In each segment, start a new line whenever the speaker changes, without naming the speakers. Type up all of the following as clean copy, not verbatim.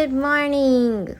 Good morning!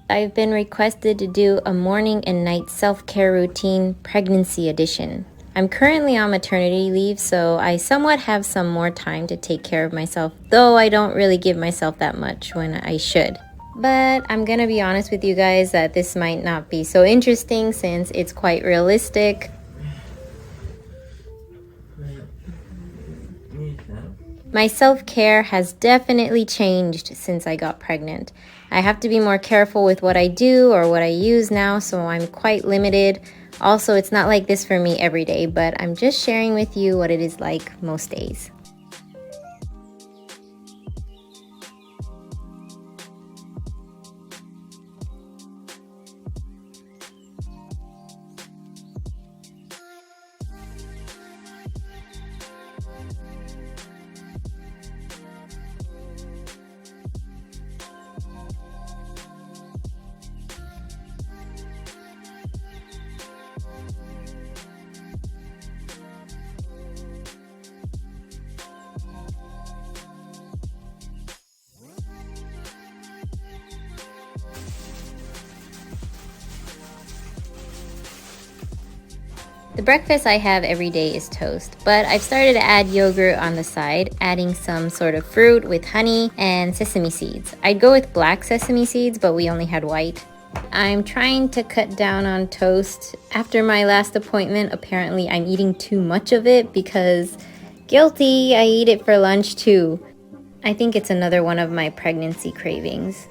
I've been requested to do a morning and night self-care routine, pregnancy edition. I'm currently on maternity leave, so I somewhat have some more time to take care of myself, though I don't really give myself that much when I should. But I'm gonna be honest with you guys that this might not be so interesting since it's quite realistic. My self-care has definitely changed since I got pregnant. I have to be more careful with what I do or what I use now, so I'm quite limited. Also, it's not like this for me every day, but I'm just sharing with you what it is like most days. The breakfast I have every day is toast, but I've started to add yogurt on the side, adding some sort of fruit with honey and sesame seeds. I'd go with black sesame seeds, but we only had white. I'm trying to cut down on toast. After my last appointment, apparently I'm eating too much of it because guilty, I eat it for lunch too. I think it's another one of my pregnancy cravings.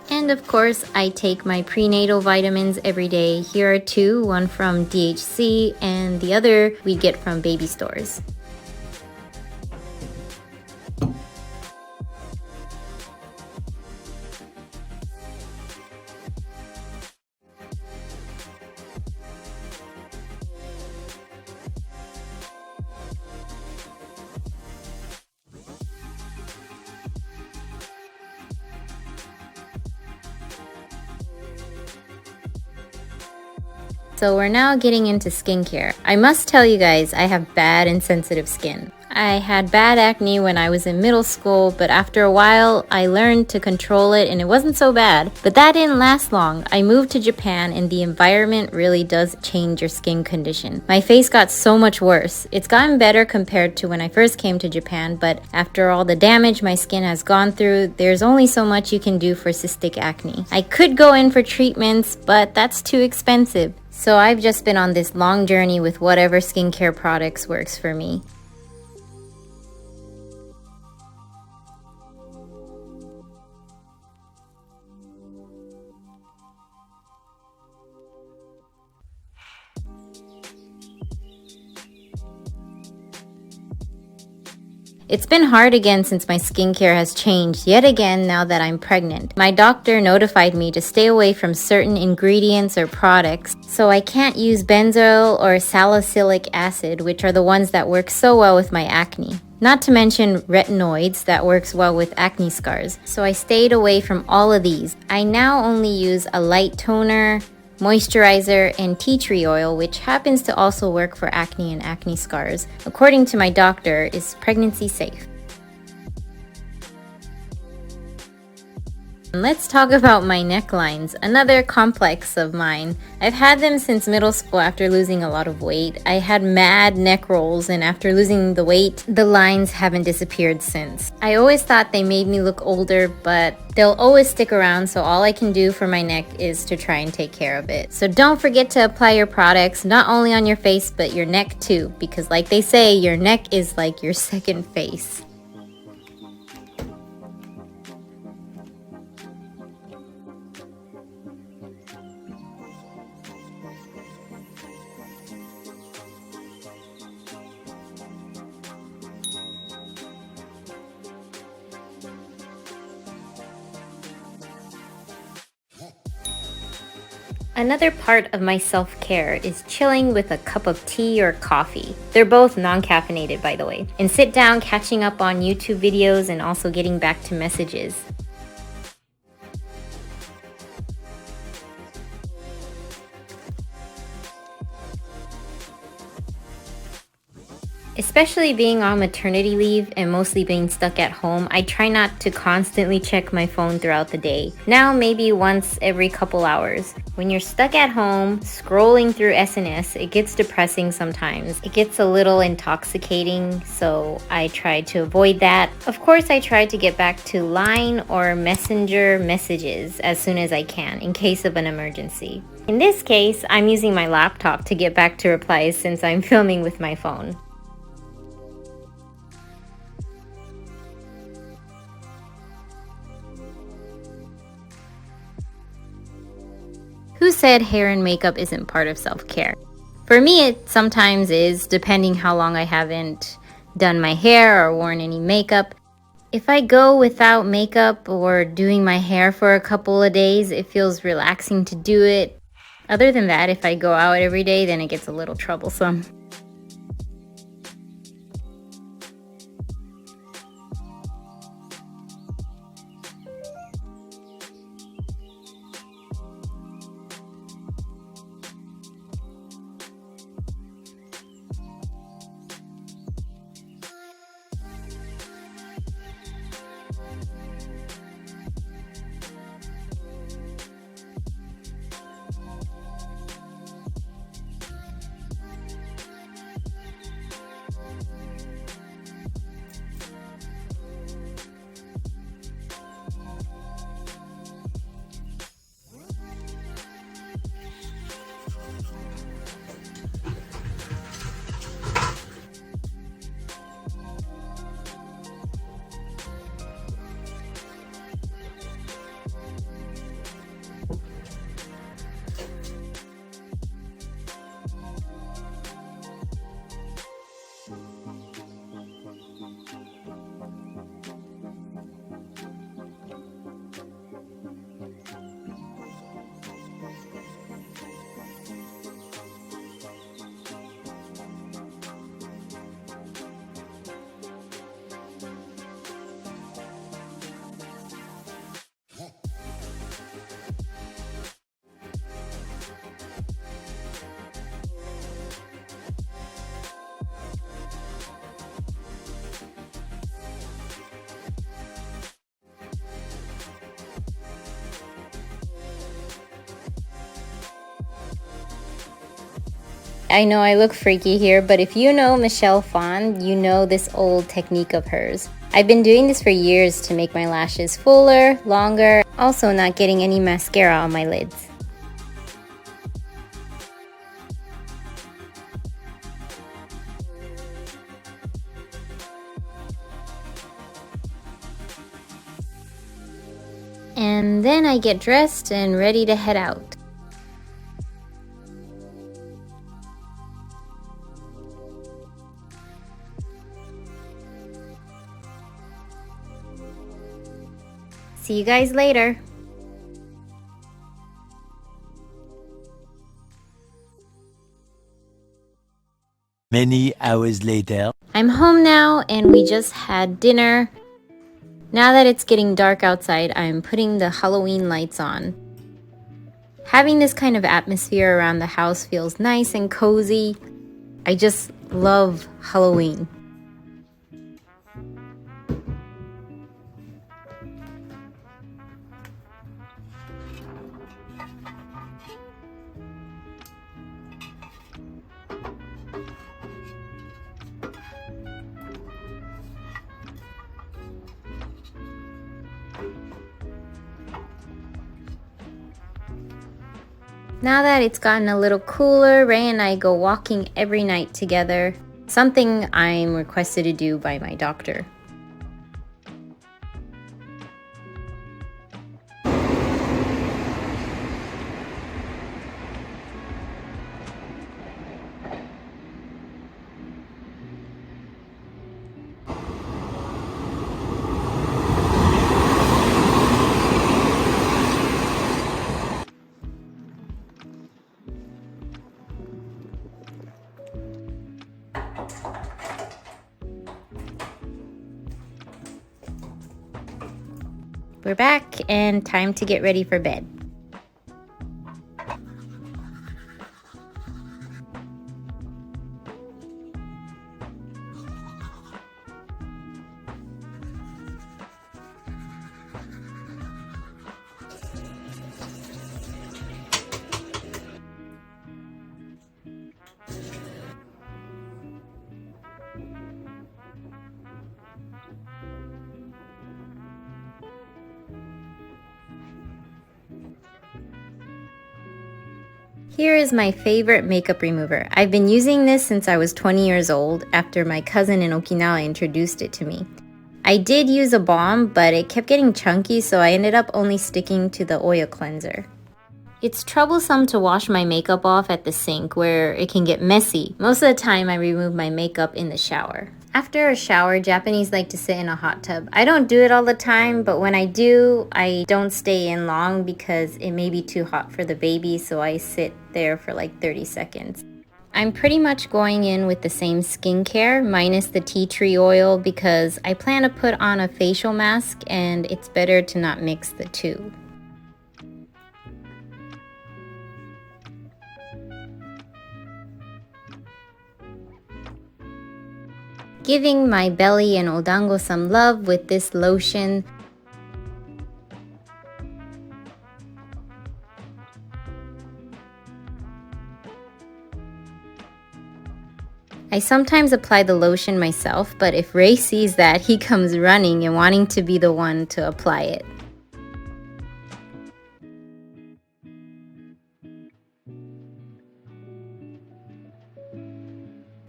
And of course, I take my prenatal vitamins every day. Here are two, one from DHC and the other we get from baby stores. So we're now getting into skincare. I must tell you guys, I have bad and sensitive skin. I had bad acne when I was in middle school, but after a while, I learned to control it and it wasn't so bad. But that didn't last long. I moved to Japan and the environment really does change your skin condition. My face got so much worse. It's gotten better compared to when I first came to Japan, but after all the damage my skin has gone through, there's only so much you can do for cystic acne. I could go in for treatments, but that's too expensive. So I've just been on this long journey with whatever skincare products works for me. It's been hard again since my skincare has changed yet again now that I'm pregnant. My doctor notified me to stay away from certain ingredients or products, so I can't use benzoyl or salicylic acid, which are the ones that work so well with my acne. Not to mention retinoids that works well with acne scars. So I stayed away from all of these. I now only use a light toner, moisturizer, and tea tree oil, which happens to also work for acne and acne scars. According to my doctor, is pregnancy safe. Let's talk about my necklines, another complex of mine. I've had them since middle school after losing a lot of weight. I had mad neck rolls, and after losing the weight, the lines haven't disappeared since. I always thought they made me look older, but they'll always stick around, so all I can do for my neck is to try and take care of it. So don't forget to apply your products, not only on your face, but your neck too, because like they say, your neck is like your second face. Another part of my self-care is chilling with a cup of tea or coffee. They're both non-caffeinated, by the way. And sit down catching up on YouTube videos and also getting back to messages. Especially being on maternity leave and mostly being stuck at home, I try not to constantly check my phone throughout the day. Now maybe once every couple hours. When you're stuck at home, scrolling through SNS, it gets depressing sometimes. It gets a little intoxicating, so I try to avoid that. Of course, I try to get back to Line or Messenger messages as soon as I can in case of an emergency. In this case, I'm using my laptop to get back to replies since I'm filming with my phone. Who said hair and makeup isn't part of self-care? For me, it sometimes is, depending how long I haven't done my hair or worn any makeup. If I go without makeup or doing my hair for a couple of days, it feels relaxing to do it. Other than that, if I go out every day, then it gets a little troublesome. I know I look freaky here, but if you know Michelle Phan, you know this old technique of hers. I've been doing this for years to make my lashes fuller, longer, also not getting any mascara on my lids. And then I get dressed and ready to head out. See you guys later.
Many hours later.
I'm home now and we just had dinner. Now that it's getting dark outside, I'm putting the Halloween lights on. Having this kind of atmosphere around the house feels nice and cozy. I just love Halloween. Now that it's gotten a little cooler, Ray and I go walking every night together, something I'm requested to do by my doctor. We're back and time to get ready for bed. Here is my favorite makeup remover. I've been using this since I was 20 years old after my cousin in Okinawa introduced it to me. I did use a balm, but it kept getting chunky, so I ended up only sticking to the oil cleanser. It's troublesome to wash my makeup off at the sink where it can get messy. Most of the time I remove my makeup in the shower. After a shower, Japanese like to sit in a hot tub. I don't do it all the time, but when I do, I don't stay in long because it may be too hot for the baby, so I sit there for like 30 seconds. I'm pretty much going in with the same skincare minus the tea tree oil because I plan to put on a facial mask and it's better to not mix the two. Giving my belly and odango some love with this lotion. I sometimes apply the lotion myself, but if Ray sees that, he comes running and wanting to be the one to apply it.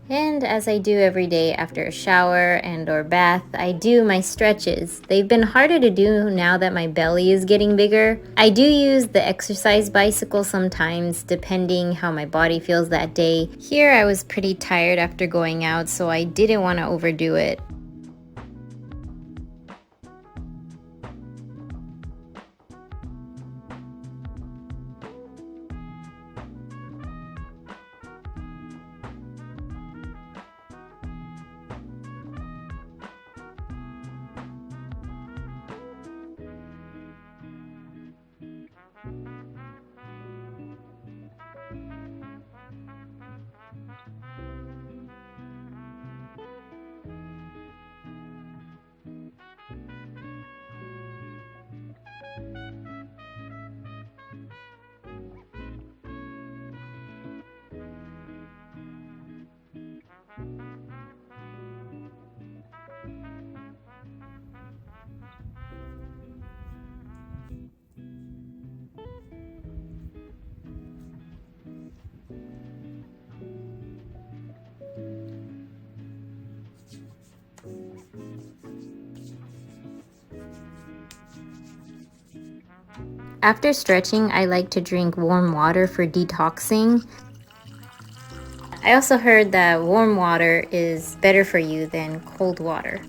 And as I do every day after a shower and or bath, I do my stretches. They've been harder to do now that my belly is getting bigger. I do use the exercise bicycle sometimes, depending how my body feels that day. Here I was pretty tired after going out, so I didn't want to overdo it. After stretching, I like to drink warm water for detoxing. I also heard that warm water is better for you than cold water.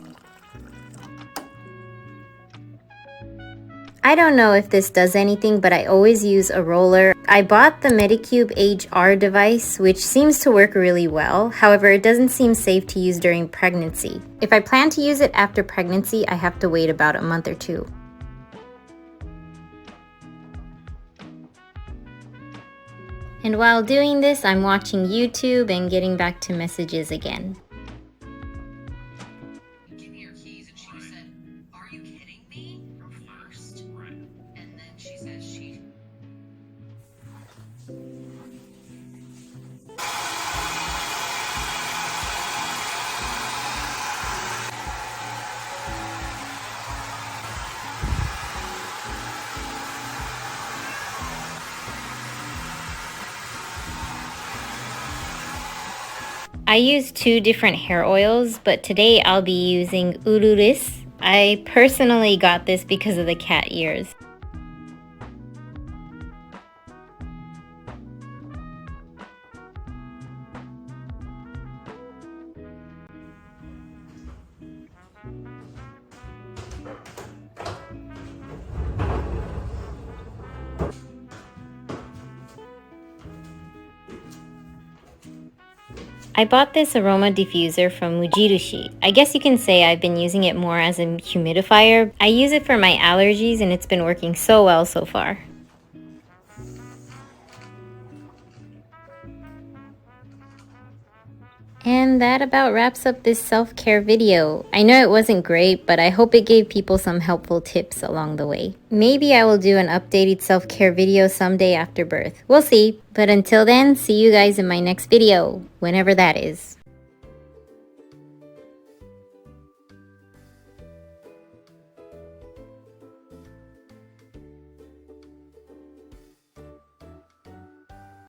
I don't know if this does anything, but I always use a roller. I bought the Medicube HR device, which seems to work really well. However, it doesn't seem safe to use during pregnancy. If I plan to use it after pregnancy, I have to wait about a month or two. And while doing this, I'm watching YouTube and getting back to messages again.
Give me your keys, and she said, "Are you kidding me?" First, right? And then she says she.
I use two different hair oils, but today I'll be using Ururis. I personally got this because of the cat ears. I bought this aroma diffuser from Mujirushi. I guess you can say I've been using it more as a humidifier. I use it for my allergies and it's been working so well so far. And that about wraps up this self-care video. I know it wasn't great, but I hope it gave people some helpful tips along the way. Maybe I will do an updated self-care video someday after birth. We'll see. But until then, see you guys in my next video, whenever that is.